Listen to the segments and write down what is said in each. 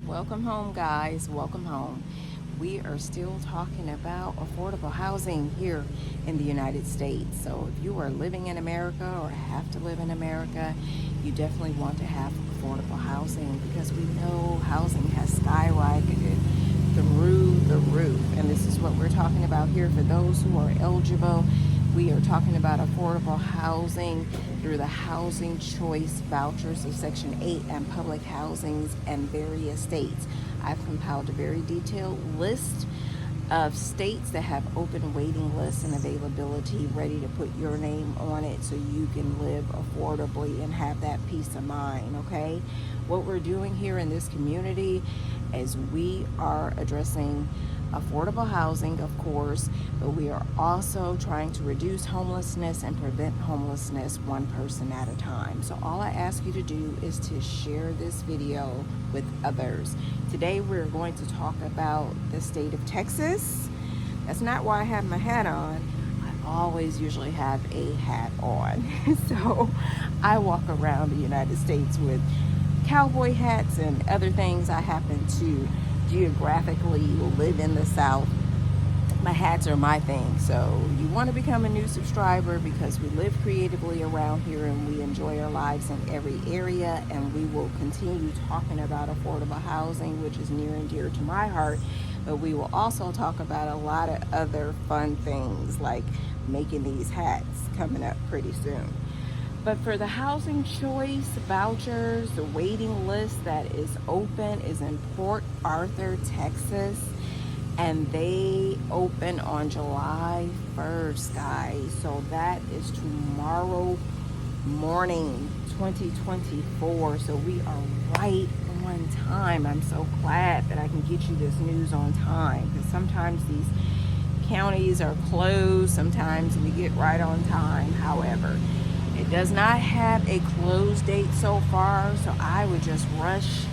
Welcome home, guys. Welcome home. We are still talking about affordable housing here in the United States. So if you are living in America or have to live in America, you definitely want to have affordable housing because we know housing has skyrocketed through the roof. And this is what we're talking about here for those who are eligible. We are talking about affordable housing through the Housing Choice Vouchers of Section 8 and public housings and various states. I've compiled a very detailed list of states that have open waiting lists and availability ready to put your name on it so you can live affordably and have that peace of mind, okay? What we're doing here in this community is we are addressing affordable housing, of course, but we are also trying to reduce homelessness and prevent homelessness one person at a time. So all I ask you to do is to share this video with others. Today we're going to talk about the state of Texas. That's not why I have my hat on. I always usually have a hat on. So I walk around the United States with cowboy hats and other things. I happen to geographically live in the South. My hats are my thing. So you want to become a new subscriber because we live creatively around here and we enjoy our lives in every area, and we will continue talking about affordable housing, which is near and dear to my heart, but we will also talk about a lot of other fun things like making these hats coming up pretty soon. But for the Housing Choice Vouchers, the waiting list that is open is in Port Arthur, Texas, and they open on July 1st, guys. So that is tomorrow morning, 2024. So we are right on time. I'm so glad that I can get you this news on time, because sometimes these counties are closed, sometimes we get right on time. However, it does not have a close date so far, so I would just rush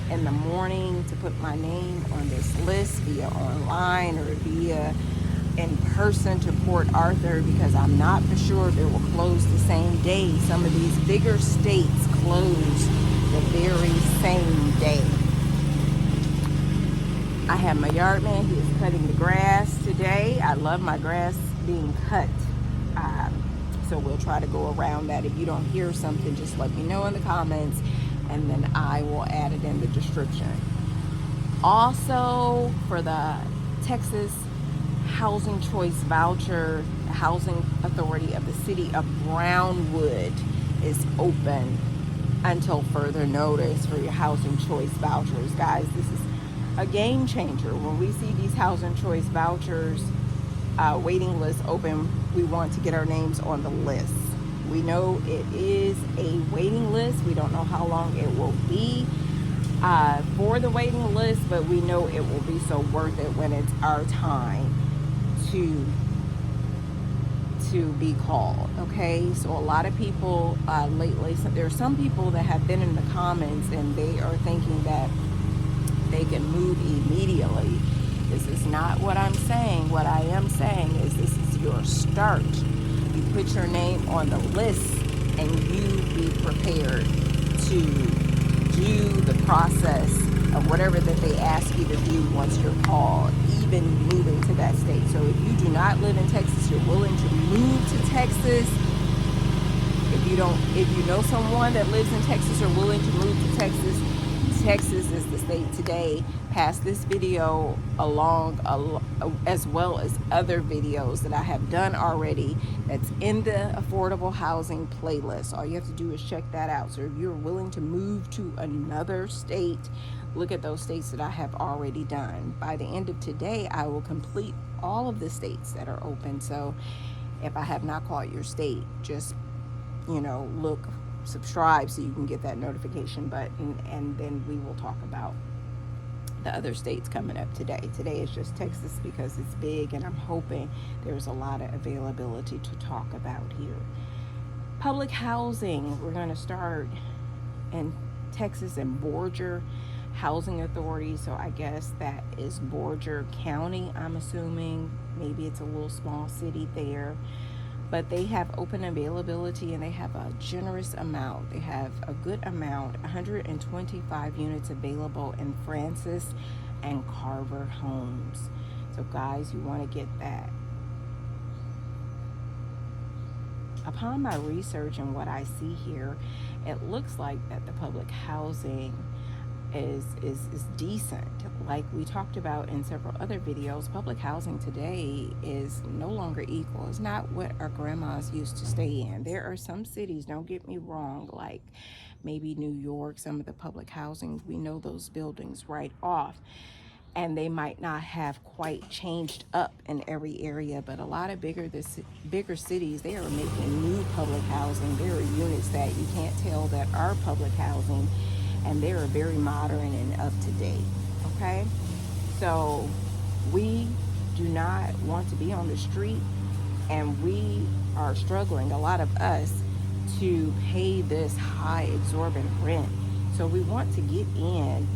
in the morning to put my name on this list via online or via in person to Port Arthur, because I'm not for sure if it will close the same day. Some of these bigger states close the very same day. I have my yard man. He is cutting the grass today. I love my grass being cut. So we'll try to go around that. If you don't hear something, just let me know in the comments, and then I will add it in the description. Also, for the Texas Housing Choice Voucher, the Housing Authority of the City of Brownwood is open until further notice for your Housing Choice Vouchers. Guys, this is a game changer. When we see these Housing Choice Vouchers waiting list open, we want to get our names on the list. We know it is a waiting list. We don't know how long it will be for the waiting list, but we know it will be so worth it when it's our time to be called. Okay, so a lot of people lately, there are some people that have been in the comments and they are thinking that they can move immediately. This is not what I'm saying. What I am saying is this is your start. You put your name on the list and you be prepared to do the process of whatever that they ask you to do once you're called, even moving to that state. So if you do not live in Texas, you're willing to move to Texas. If you know someone that lives in Texas or willing to move to Texas, Texas is the state today. Pass this video along as well as other videos that I have done already that's in the affordable housing playlist. All you have to do is check that out. So if you're willing to move to another state, look at those states that I have already done. By the end of today, I will complete all of the states that are open. So if I have not called your state, just look, subscribe so you can get that notification button, and then we will talk about the other states coming up today. Today is just Texas because it's big, and I'm hoping there's a lot of availability to talk about here. Public housing, we're going to start in Texas and Voucher Housing Authority. So I guess that is Voucher County, I'm assuming. Maybe it's a little small city there. but they have open availability and they have a generous amount. They have a good amount, 125 units available in Francis and Carver homes. So guys, you want to get that. Upon my research and what I see here, it looks like that the public housing is decent. Like we talked about in several other videos, public housing today is no longer equal. It's not what our grandmas used to stay in. There are some cities, don't get me wrong, like maybe New York, some of the public housing, we know those buildings right off, and they might not have quite changed up in every area, but a lot of bigger cities, they are making new public housing. There are units that you can't tell that are public housing, and they are very modern and up to date. Okay, so we do not want to be on the street, and we are struggling, a lot of us, to pay this high exorbitant rent. So we want to get in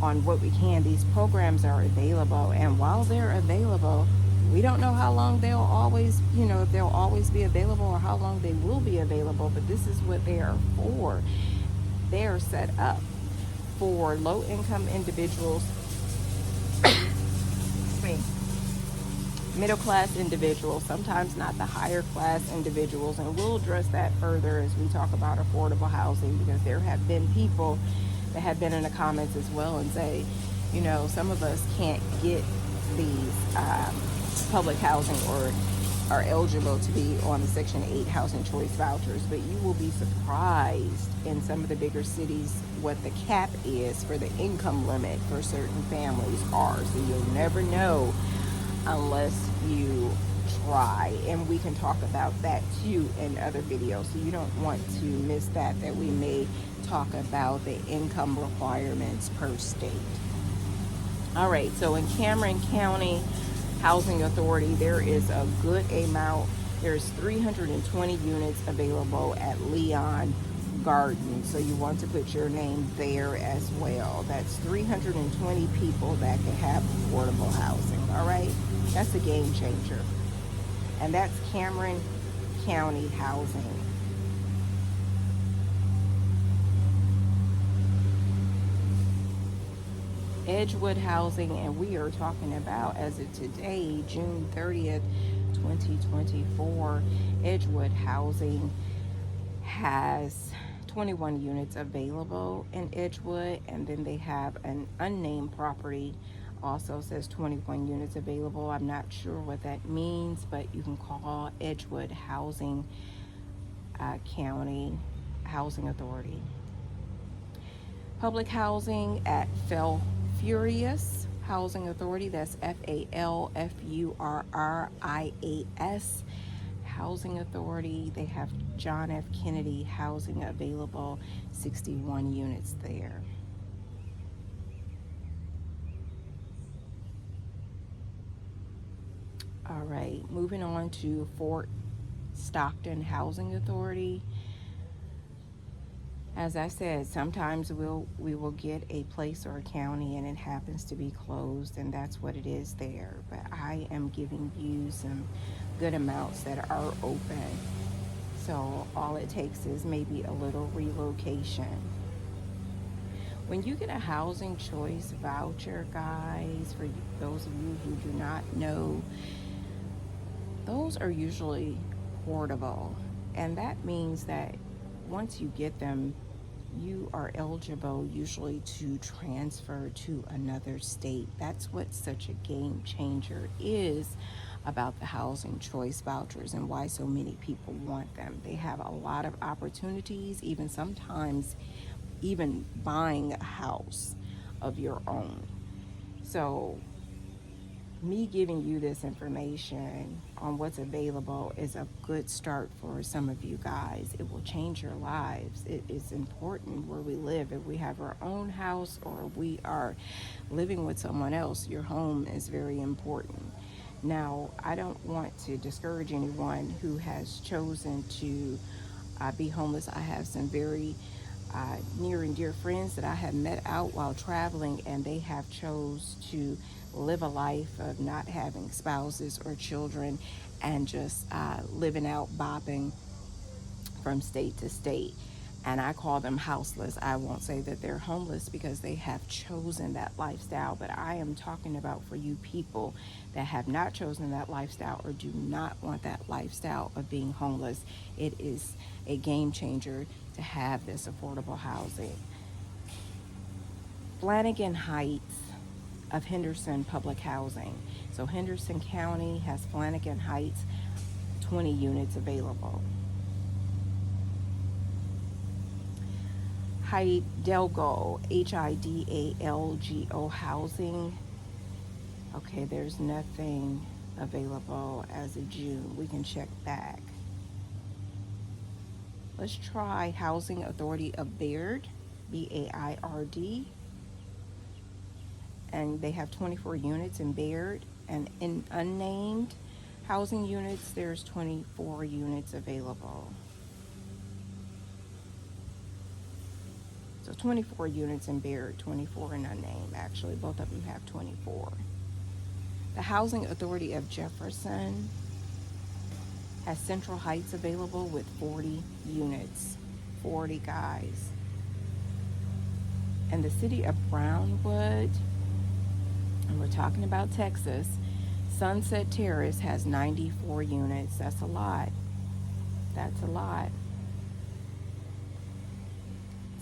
on what we can. These programs are available, and while they're available, we don't know how long they'll always, if they'll always be available or how long they will be available, but this is what they are for. They are set up for low-income individuals, middle-class individuals, sometimes not the higher-class individuals, and we'll address that further as we talk about affordable housing, because there have been people that have been in the comments as well and say, some of us can't get these public housing or are eligible to be on the Section 8 Housing Choice Vouchers, but you will be surprised in some of the bigger cities what the cap is for the income limit for certain families are. So you'll never know unless you try, and we can talk about that too in other videos, so you don't want to miss that we may talk about the income requirements per state. All right, so in Cameron County Housing Authority, there is a good amount. There's 320 units available at Leon Garden, so you want to put your name there as well. That's 320 people that can have affordable housing. All right, that's a game changer, and that's Cameron County Housing. Edgewood Housing, and we are talking about, as of today, June 30th, 2024, Edgewood Housing has 21 units available in Edgewood, and then they have an unnamed property, also says 21 units available. I'm not sure what that means, but you can call Edgewood Housing County Housing Authority. Public housing at Furious Housing Authority, that's FALFURRIAS Housing Authority. They have John F. Kennedy housing available, 61 units there. All right, moving on to Fort Stockton Housing Authority. As I said, sometimes we will get a place or a county and it happens to be closed, and that's what it is there. But I am giving you some good amounts that are open. So all it takes is maybe a little relocation. When you get a housing choice voucher, guys, for those of you who do not know, those are usually portable. And that means that once you get them, you are eligible usually to transfer to another state. That's what such a game changer is about the housing choice vouchers and why so many people want them. They have a lot of opportunities, even sometimes even buying a house of your own. So me giving you this information on what's available is a good start for some of you guys. It will change your lives. It is important where we live. If we have our own house or we are living with someone else, your home is very important. Now, I don't want to discourage anyone who has chosen to be homeless. I have some very near and dear friends that I have met out while traveling, and they have chose to live a life of not having spouses or children and just living out, bopping from state to state. And I call them houseless. I won't say that they're homeless because they have chosen that lifestyle, but I am talking about for you people that have not chosen that lifestyle or do not want that lifestyle of being homeless. It is a game changer to have this affordable housing. Flanagan Heights of Henderson Public Housing. So Henderson County has Flanagan Heights, 20 units available. Hidalgo, Hidalgo housing. Okay, there's nothing available as of June. We can check back. Let's try Housing Authority of Baird, Baird. And they have 24 units in Baird. And in unnamed housing units, there's 24 units available. So 24 units in Baird, 24 in unnamed. Actually, both of them have 24. The Housing Authority of Jefferson has Central Heights available with 40 units. 40 guys. And the city of Brownwood, and we're talking about Texas, Sunset Terrace has 94 units. That's a lot. That's a lot.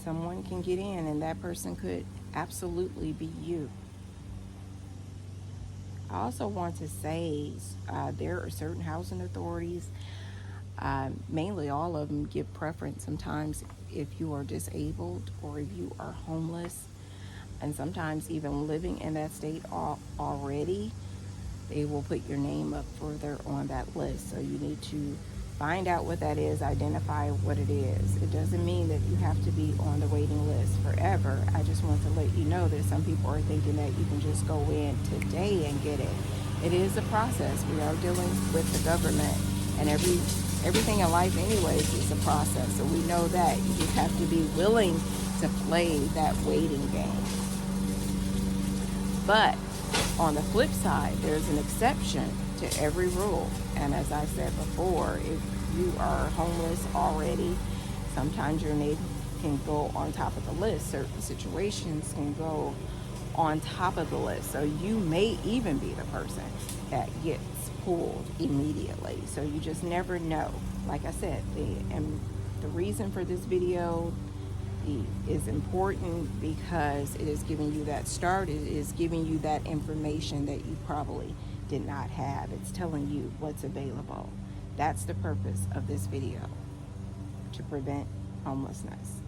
Someone can get in, and that person could absolutely be you. I also want to say there are certain housing authorities, mainly all of them, give preference sometimes if you are disabled or if you are homeless, and sometimes even living in that state already, they will put your name up further on that list. So you need to find out what that is, identify what it is. It doesn't mean that you have to be on the waiting list forever. I just want to let you know that some people are thinking that you can just go in today and get it. It is a process. We are dealing with the government, and everything in life anyways is a process. So we know that. You just have to be willing to play that waiting game. But on the flip side, there's an exception to every rule. And as I said before, if you are homeless already, sometimes your name can go on top of the list. Certain situations can go on top of the list. So you may even be the person that gets pulled immediately. So you just never know. Like I said, the reason for this video is important because it is giving you that start. It is giving you that information that you probably did not have. It's telling you what's available. That's the purpose of this video, to prevent homelessness.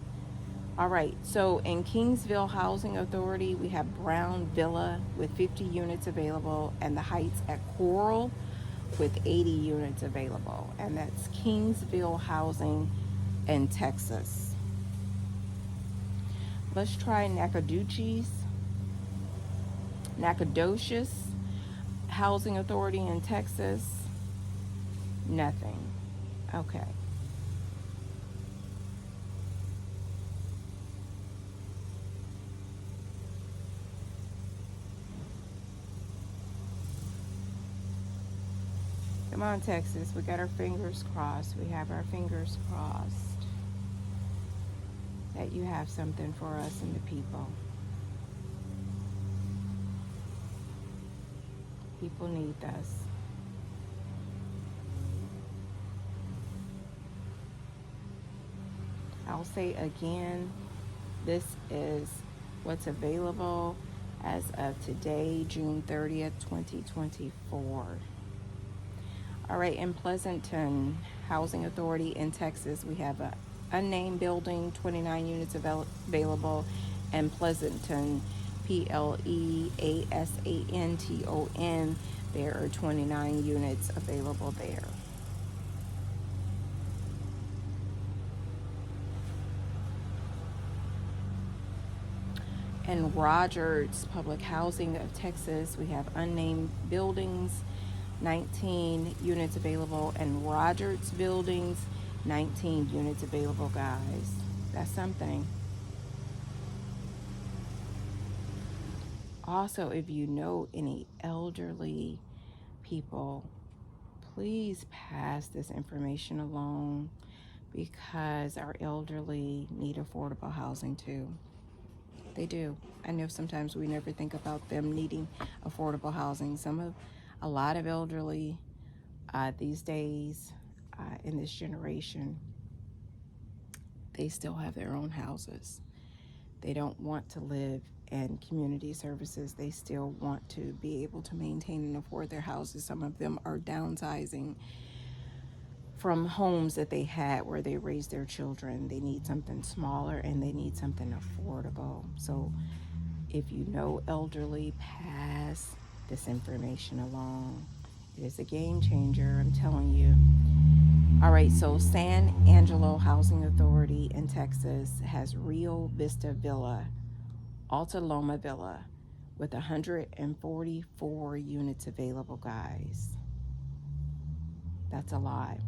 All right, so in Kingsville Housing Authority, we have Brown Villa with 50 units available, and the Heights at Coral with 80 units available. And that's Kingsville Housing in Texas. Let's try Nacogdoches Housing Authority in Texas. Nothing. Okay. Come on, Texas. We got our fingers crossed. We have our fingers crossed that you have something for us and the people. People need this. I'll say again, this is what's available as of today, June 30th, 2024. All right, in Pleasanton Housing Authority in Texas, we have a unnamed building, 29 units available, and Pleasanton, Pleasanton, there are 29 units available there. In Rogers Public Housing of Texas, we have unnamed buildings, 19 units available, and Rogers Buildings, 19 units available, guys. That's something. Also, if you know any elderly people, please pass this information along, because our elderly need affordable housing too. They do. I know sometimes we never think about them needing affordable housing. A lot of elderly these days, in this generation, they still have their own houses. They don't want to live in community services. They still want to be able to maintain and afford their houses. Some of them are downsizing from homes that they had where they raised their children. They need something smaller and they need something affordable. So if you know elderly, pass this information along. It is a game changer, I'm telling you. All right, so San Angelo Housing Authority in Texas has Rio Vista Villa, Alta Loma Villa, with 144 units available, guys. That's a lot.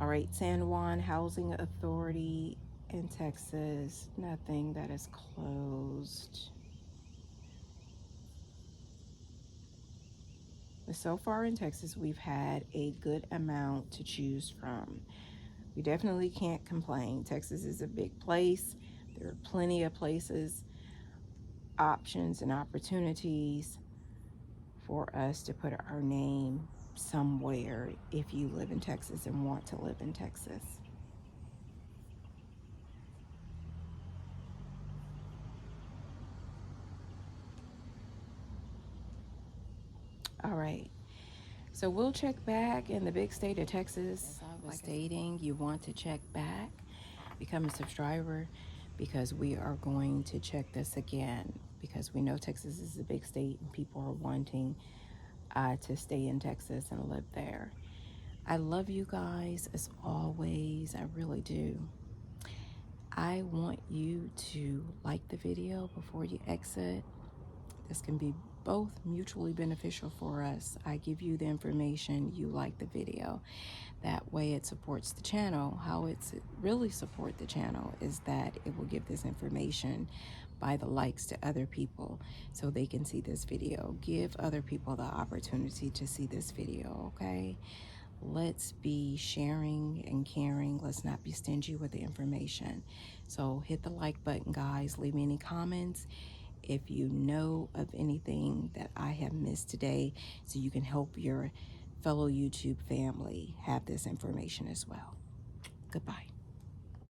All right, San Juan Housing Authority in Texas, nothing, that is closed. But so far in Texas, we've had a good amount to choose from. We definitely can't complain. Texas is a big place. There are plenty of places, options, and opportunities for us to put our name somewhere if you live in Texas and want to live in Texas. All right. So we'll check back in the big state of Texas. As I was stating, you want to check back, become a subscriber, because we are going to check this again, because we know Texas is a big state and people are wanting to stay in Texas and live there. I love you guys as always. I really do. I want you to like the video before you exit. This can be both mutually beneficial for us. I give you the information, you like the video. That way it supports the channel. How it's really support the channel is that it will give this information by the likes to other people so they can see this video. Give other people the opportunity to see this video, okay? Let's be sharing and caring. Let's not be stingy with the information. So hit the like button, guys. Leave me any comments if you know of anything that I have missed today, so you can help your fellow YouTube family have this information as well. Goodbye.